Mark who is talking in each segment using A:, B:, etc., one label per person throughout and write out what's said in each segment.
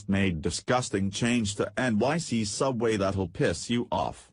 A: just made disgusting change to NYC subway that'll piss you off.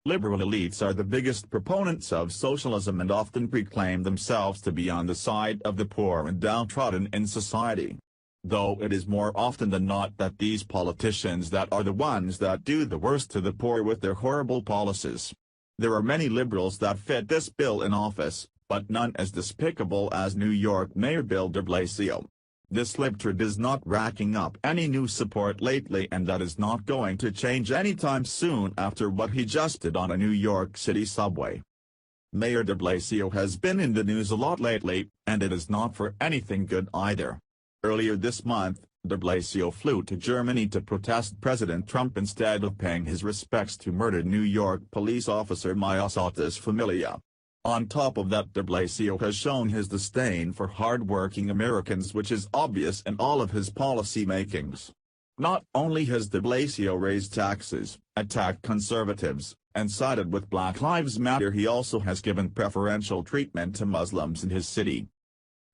A: Liberal elites are the biggest proponents of socialism and often proclaim themselves to be on the side of the poor and downtrodden in society. Though it is more often than not that these politicians that are the ones that do the worst to the poor with their horrible policies. There are many liberals that fit this bill in office, but none as despicable as New York Mayor Bill DeBlasio. This libtard is not racking up any new support lately, and that is not going to change anytime soon after what he just did on a New York City subway. Mayor DeBlasio has been in the news a lot lately, and it is not for anything good either. Earlier this month, DeBlasio flew to Germany to protest President Trump instead of paying his respects to murdered New York police officer Miasotis Familia. On top of that, DeBlasio has shown his disdain for hard-working Americans, which is obvious in all of his policy makings. Not only has DeBlasio raised taxes, attacked conservatives, and sided with Black Lives Matter, he also has given preferential treatment to Muslims in his city.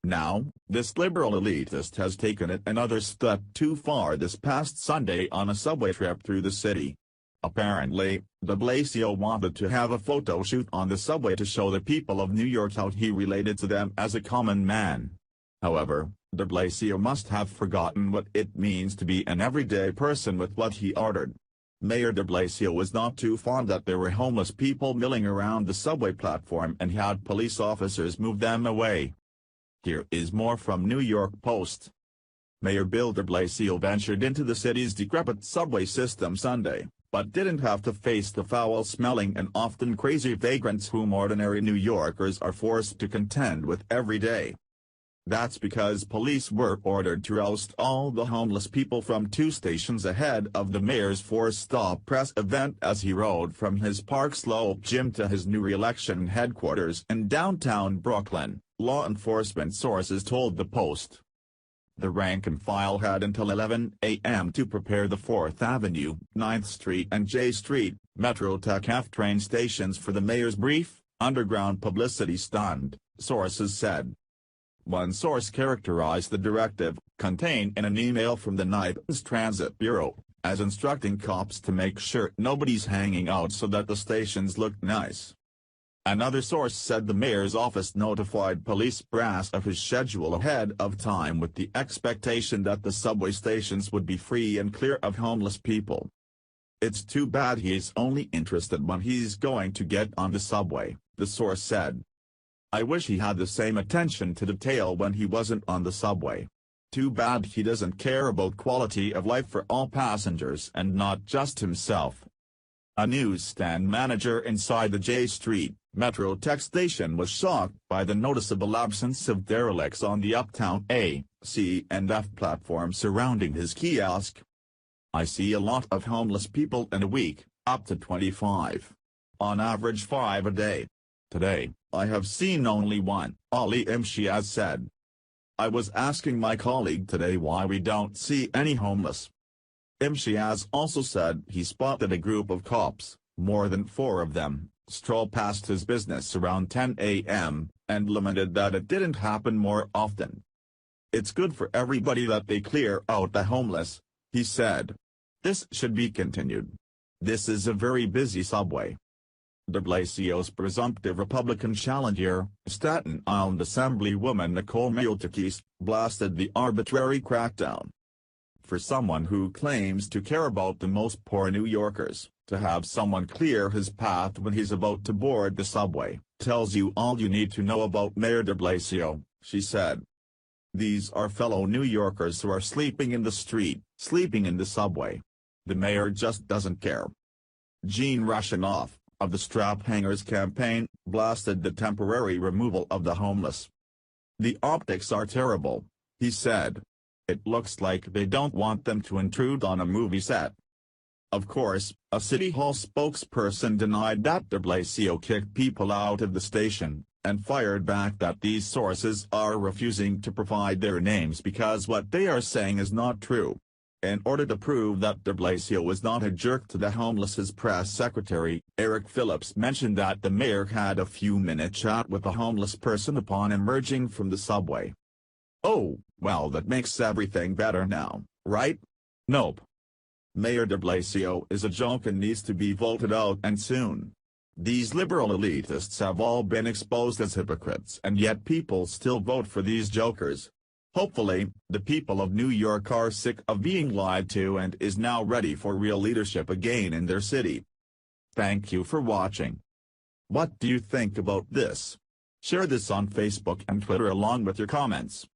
A: Now, this liberal elitist has taken it another step too far this past Sunday on a subway trip through the city. Apparently, DeBlasio wanted to have a photo shoot on the subway to show the people of New York how he related to them as a common man. However, DeBlasio must have forgotten what it means to be an everyday person with what he ordered. Mayor DeBlasio was not too fond that there were homeless people milling around the subway platform and had police officers move them away. Here is more from New York Post. Mayor Bill DeBlasio ventured into the city's decrepit subway system Sunday, but didn't have to face the foul-smelling and often crazy vagrants whom ordinary New Yorkers are forced to contend with every day. That's because police were ordered to oust all the homeless people from 2 stations ahead of the mayor's 4-stop press event as he rode from his Park Slope gym to his new re-election headquarters in downtown Brooklyn, law enforcement sources told the Post. The rank and file had until 11 a.m. to prepare the 4th Avenue, 9th Street and J Street, Metro Tech F train stations for the mayor's brief, underground publicity stunt, sources said. One source characterized the directive, contained in an email from the NYC's Transit Bureau, as instructing cops to make sure nobody's hanging out so that the stations look nice. Another source said the mayor's office notified police brass of his schedule ahead of time with the expectation that the subway stations would be free and clear of homeless people. It's too bad he's only interested when he's going to get on the subway, the source said. I wish he had the same attention to detail when he wasn't on the subway. Too bad he doesn't care about quality of life for all passengers and not just himself. A newsstand manager inside the J Street, Metro Tech station was shocked by the noticeable absence of derelicts on the Uptown A, C and F platform surrounding his kiosk. I see a lot of homeless people in a week, up to 25. On average 5 a day. Today, I have seen only one, Ali Imtiaz said. I was asking my colleague today why we don't see any homeless. Imtiaz also said he spotted a group of cops, more than 4 of them, stroll past his business around 10 a.m., and lamented that it didn't happen more often. It's good for everybody that they clear out the homeless, he said. This should be continued. This is a very busy subway. DeBlasio's presumptive Republican challenger, Staten Island Assemblywoman Nicole Maltekis, blasted the arbitrary crackdown. For someone who claims to care about the most poor New Yorkers, to have someone clear his path when he's about to board the subway, tells you all you need to know about Mayor DeBlasio, she said. These are fellow New Yorkers who are sleeping in the street, sleeping in the subway. The mayor just doesn't care. Gene Rushinoff, of the Strap Hangers campaign, blasted the temporary removal of the homeless. The optics are terrible, he said. It looks like they don't want them to intrude on a movie set. Of course, a City Hall spokesperson denied that DeBlasio kicked people out of the station, and fired back that these sources are refusing to provide their names because what they are saying is not true. In order to prove that DeBlasio was not a jerk to the homeless, his press secretary, Eric Phillips, mentioned that the mayor had a few-minute chat with a homeless person upon emerging from the subway. Oh, well, that makes everything better now, right? Nope. Mayor DeBlasio is a joke and needs to be voted out, and soon. These liberal elitists have all been exposed as hypocrites, and yet people still vote for these jokers. Hopefully, the people of New York are sick of being lied to and is now ready for real leadership again in their city. Thank you for watching. What do you think about this? Share this on Facebook and Twitter along with your comments.